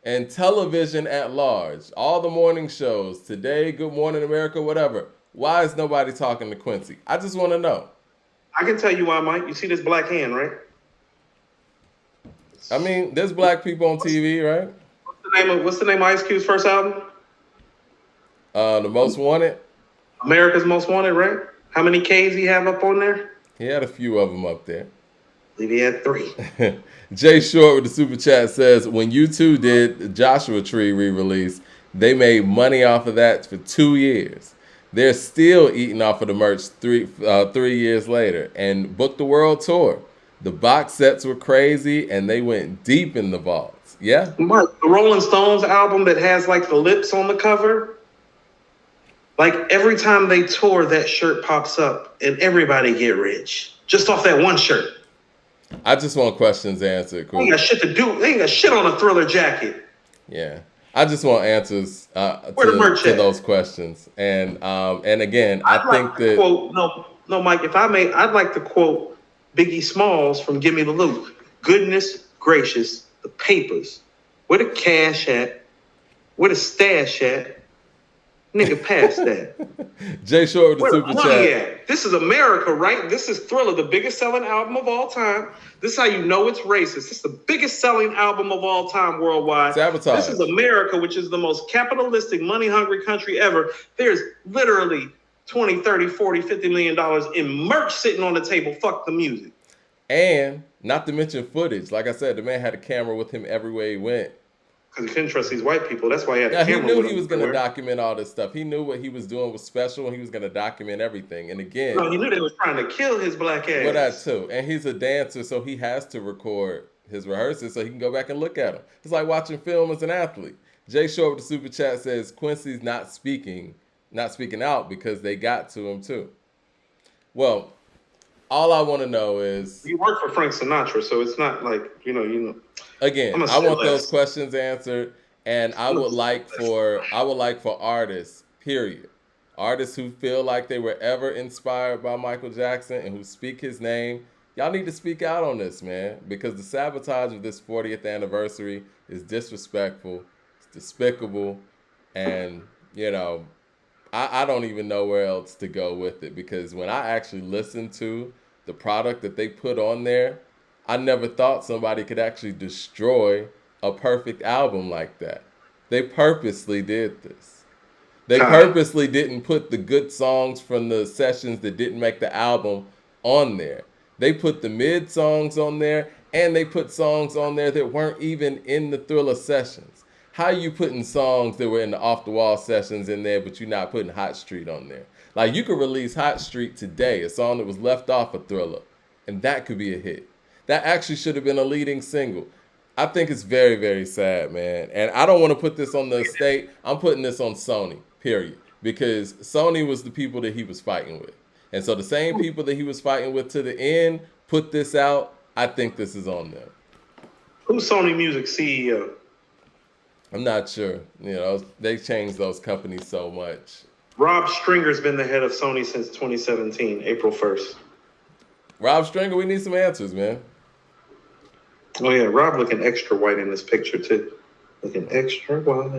And television at large, all the morning shows, Today, Good Morning America, whatever. Why is nobody talking to Quincy? I just want to know. I can tell you why, Mike. You see this black hand, right? I mean, there's black people on TV, right? What's the name of Ice Cube's first album? The Most Wanted. America's Most Wanted, right? How many K's he have up on there? He had a few of them up there. I believe he had 3. Jay Short with the super chat says, when U2 did the Joshua Tree re-release, they made money off of that for 2 years. They're still eating off of the merch 3 years later and booked the world tour. The box sets were crazy and they went deep in the vaults. Yeah? Mark, the Rolling Stones album that has like the lips on the cover, like every time they tour, that shirt pops up and everybody get rich. Just off that one shirt. I just want questions answered. Cool. They ain't got shit to do. They ain't got shit on a Thriller jacket. Yeah. I just want answers to those questions. And again, I think that... Quote, no, Mike, if I may, I'd like to quote Biggie Smalls from Give Me the Loot. Goodness gracious, the papers. Where the cash at? Where the stash at? Nigga, pass that. Jay Short with the super chat. This is America, right? This is Thriller, the biggest selling album of all time. This is how you know it's racist. This is the biggest selling album of all time worldwide. Sabotage. This is America, which is the most capitalistic, money-hungry country ever. There's literally 20, 30, 40, $50 million in merch sitting on the table. Fuck the music. And not to mention footage. Like I said, the man had a camera with him everywhere he went. Because he couldn't trust these white people. That's why he had a camera. He knew he was going to document all this stuff. He knew what he was doing was special, and he was going to document everything. And again... No, he knew they was trying to kill his black ass. Well, that too. And he's a dancer, so he has to record his rehearsals so he can go back and look at them. It's like watching film as an athlete. Jay Short with the super chat says, Quincy's not speaking out because they got to him too. Well, all I want to know is... You work for Frank Sinatra, so it's not like, you know. Again, I want those questions answered, and I would like for artists, period. artists who feel like they were ever inspired by Michael Jackson and who speak his name, y'all need to speak out on this, man, because the sabotage of this 40th anniversary is disrespectful, it's despicable, and, you know, I don't even know where else to go with it because when I actually listened to the product that they put on there, I never thought somebody could actually destroy a perfect album like that. They purposely did this. They God. purposely didn't put the good songs from the sessions that didn't make the album on there. They put the mid songs on there and they put songs on there that weren't even in the Thriller sessions. How you putting songs that were in the off the wall sessions in there, but you're not putting Hot Street on there? Like you could release Hot Street today, a song that was left off of Thriller, and that could be a hit. That actually should have been a leading single. I think it's very, very sad, man. And I don't want to put this on the estate. I'm putting this on Sony, period. Because Sony was the people that he was fighting with. And so the same people that he was fighting with to the end put this out. I think this is on them. Who's Sony Music CEO? I'm not sure. You know, they changed those companies so much. Rob Stringer's been the head of Sony since 2017, April 1st. Rob Stringer, we need some answers, man. Oh yeah, Rob looking extra white in this picture too. Looking extra white.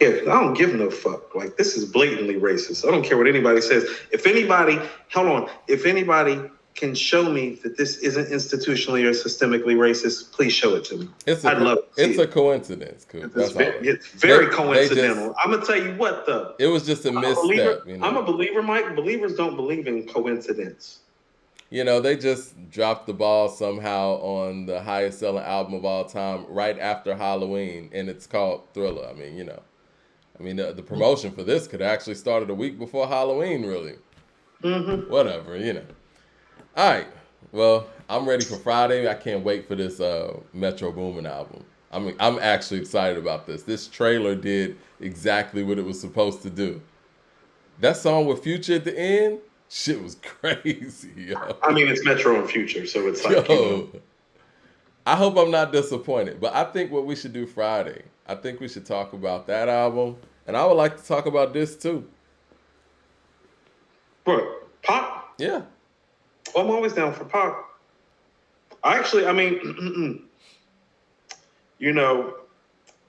Yeah, I don't give no fuck. Like this is blatantly racist. I don't care what anybody says. If anybody, hold on, if anybody can show me that this isn't institutionally or systemically racist, please show it to me. I'd love to see it's a coincidence, Coop. It's very coincidental. I'm gonna tell you what though. It was just a misstep. You know? I'm a believer, Mike. Believers don't believe in coincidence. You know, they just dropped the ball somehow on the highest selling album of all time right after Halloween, and it's called Thriller. I mean, you know. The promotion for this could have actually started a week before Halloween, really. Mm-hmm. Whatever, you know. All right. Well, I'm ready for Friday. I can't wait for this Metro Boomin album. I'm actually excited about this. This trailer did exactly what it was supposed to do. That song with Future at the end, shit was crazy, yo. I mean, it's Metro and Future, so it's like, yo, I hope I'm not disappointed. But I think what we should do Friday, I think we should talk about that album. And I would like to talk about this too. What? Pop? Yeah. Well, I'm always down for pop. You know,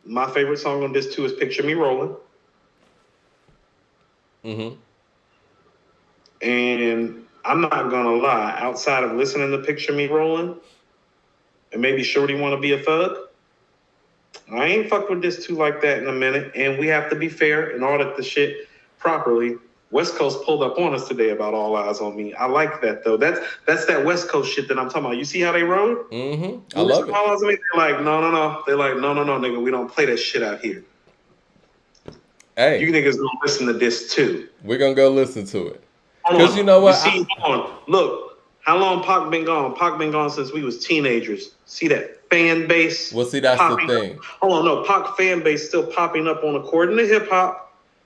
my favorite song on this too is Picture Me Rolling. Mm-hmm. And I'm not gonna lie, outside of listening to Picture Me Rolling and maybe Shorty Wanna Be a Thug, I ain't fucked with this too like that in a minute. And we have to be fair and audit the shit properly. West Coast pulled up on us today about All Eyes on Me. I like that though. That's that West Coast shit that I'm talking about. You see how they rode? Mm-hmm. I love it. All Eyes on Me, they're like, no. They're like, no, nigga, we don't play that shit out here. Hey, you niggas gonna listen to this too. We're gonna go listen to it. Because you know what? Hold on. Look, how long Pac been gone? Pac been gone since we was teenagers. See that fan base? Well, see, that's the thing. Hold on, no. Pac fan base still popping up on According to Hip Hop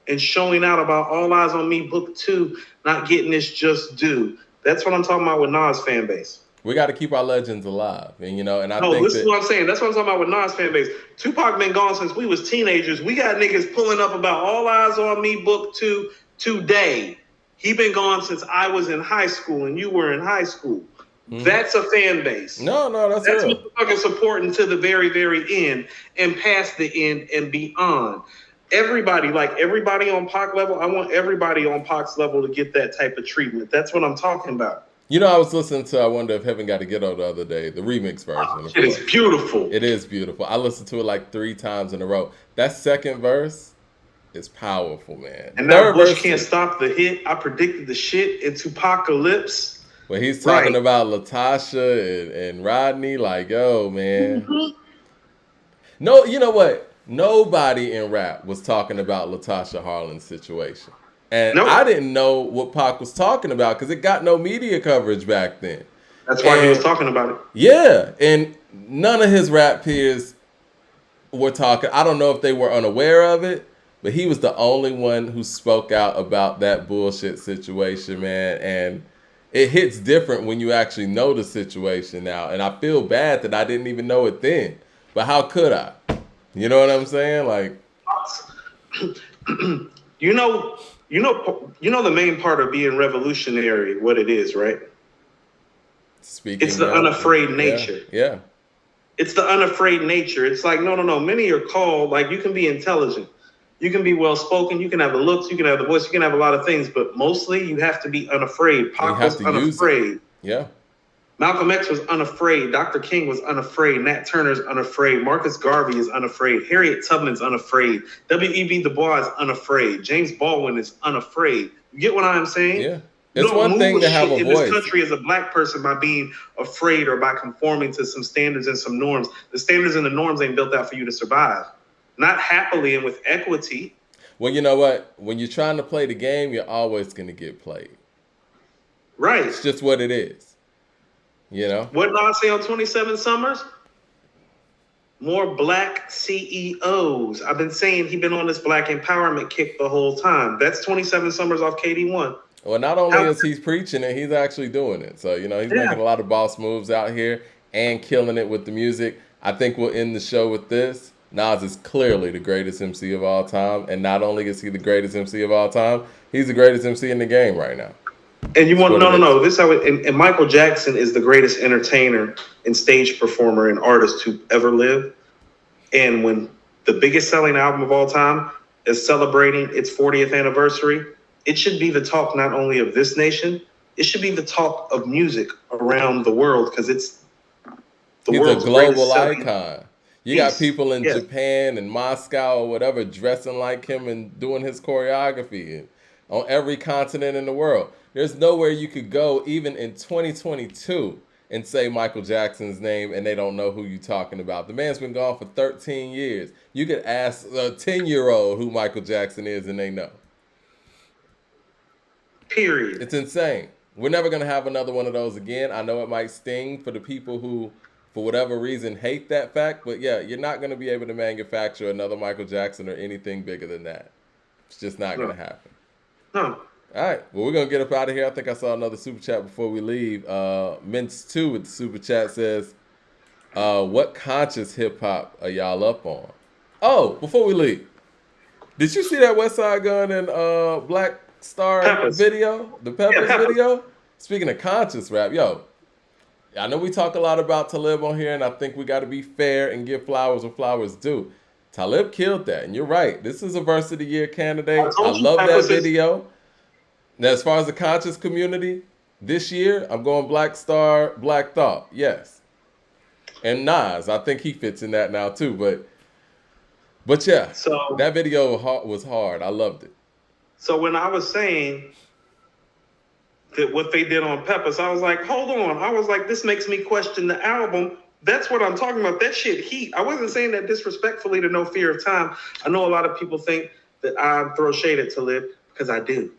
and showing out about All Eyes on Me Book 2 not getting its just due. That's what I'm talking about with Nas fan base. We got to keep our legends alive, and you know, and I think this is what I'm saying. That's what I'm talking about with Nas fan base. Tupac been gone since we was teenagers. We got niggas pulling up about All Eyes on Me Book 2 today. He been gone since I was in high school and you were in high school. Mm-hmm. That's a fan base. No, that's motherfucking supporting to the very, very end and past the end and beyond. Everybody on Pac level, I want everybody on Pac's level to get that type of treatment. That's what I'm talking about. You know, I was listening to I Wonder If Heaven Got to Ghetto the other day, the remix version. It is beautiful. It is beautiful. I listened to it like 3 times in a row. That second verse is powerful, man. And now Bush Can't Stop the Hit. I predicted the shit into Apocalypse. When he's talking about Latasha and Rodney, like, yo, man. Mm-hmm. No, you know what? Nobody in rap was talking about Latasha Harlan's situation. And I didn't know what Pac was talking about because it got no media coverage back then. That's why he was talking about it. Yeah, and none of his rap peers were talking. I don't know if they were unaware of it, but he was the only one who spoke out about that bullshit situation, man. And it hits different when you actually know the situation now. And I feel bad that I didn't even know it then. But how could I? You know what I'm saying? Like, you know, You know the main part of being revolutionary, what it is, right? It's Speaking the up, unafraid yeah, nature. yeah. It's the unafraid nature. It's like, no, no, no. Many are called, like, you can be intelligent, you can be well spoken, you can have the looks, you can have the voice, you can have a lot of things, but mostly you have to be unafraid. And you Pac have was to use it. unafraid. Yeah. Malcolm X was unafraid. Dr. King was unafraid. Nat Turner's unafraid. Marcus Garvey is unafraid. Harriet Tubman's unafraid. W.E.B. Du Bois is unafraid. James Baldwin is unafraid. You get what I'm saying? Yeah. You It's don't one move thing a to have shit a in this voice. country as a black person by being afraid or by conforming to some standards and some norms. The standards and the norms ain't built out for you to survive. Not happily and with equity. Well, you know what? When you're trying to play the game, you're always going to get played. Right. It's just what it is. You know? What did I say on 27 Summers? More black CEOs. I've been saying he's been on this black empowerment kick the whole time. That's 27 Summers off KD1. Well, not only How? is he preaching it, he's actually doing it. So, he's making Yeah. a lot of boss moves out here and killing it with the music. I think we'll end the show with this. Nas is clearly the greatest MC of all time. And not only is he the greatest MC of all time, he's the greatest MC in the game right now. And you That's want what no, it no, is. no. This how it, and Michael Jackson is the greatest entertainer and stage performer and artist to ever live. And when the biggest selling album of all time is celebrating its 40th anniversary, it should be the talk not only of this nation, it should be the talk of music around the world because it's the He's a world's greatest global selling icon. You got piece. people in Yes. Japan and Moscow or whatever dressing like him and doing his choreography and on every continent in the world. There's nowhere you could go, even in 2022, and say Michael Jackson's name and they don't know who you're talking about. The man's been gone for 13 years. You could ask a 10-year-old who Michael Jackson is and they know. Period. It's insane. We're never going to have another one of those again. I know it might sting for the people who, for whatever reason, hate that fact, but yeah, you're not going to be able to manufacture another Michael Jackson or anything bigger than that. It's just not going No. to happen. No. All right. Well, we're going to get up out of here. I think I saw another super chat before we leave. Mints2 with the super chat says, what conscious hip hop are y'all up on? Oh, before we leave, did you see that West Side Gun and Black Star Peppers. video? The Yeah, Peppers Peppers. video? Speaking of conscious rap, yo, I know we talk a lot about Talib on here, and I think we got to be fair and give flowers where flowers due. Talib killed that, and you're right. This is a Verse of the Year I candidate. I told you love that Peppers is video. Now, as far as the conscious community, this year, I'm going Black Star, Black Thought. Yes. And Nas, I think he fits in that now too. But yeah, so that video was hard. I loved it. so when I was saying that what they did on Peppers, I was like, hold on. I was like, this makes me question the album. That's what I'm talking about. That shit heat. I wasn't saying that disrespectfully to No Fear of Time. I know a lot of people think that I throw shade at Talib because I do.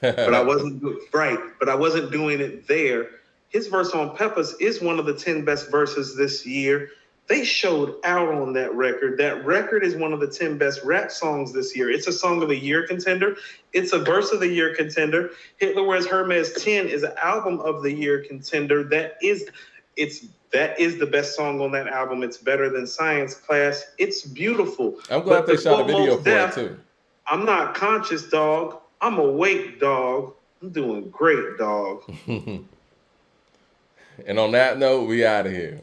But I wasn't right. But I wasn't doing it there. His verse on Peppers is one of the 10 best verses this year. They showed out on that record. That record is one of the 10 best rap songs this year. It's a song of the year contender. It's a verse of the year contender. Hitler Wears Hermes 10 is an album of the year contender. That is the best song on that album. It's better than Science Class. It's beautiful. I'm glad But they the shot a quote video Mos for it Def, too. I'm not conscious, dog. I'm awake, dog. I'm doing great, dog. And on that note, we out of here.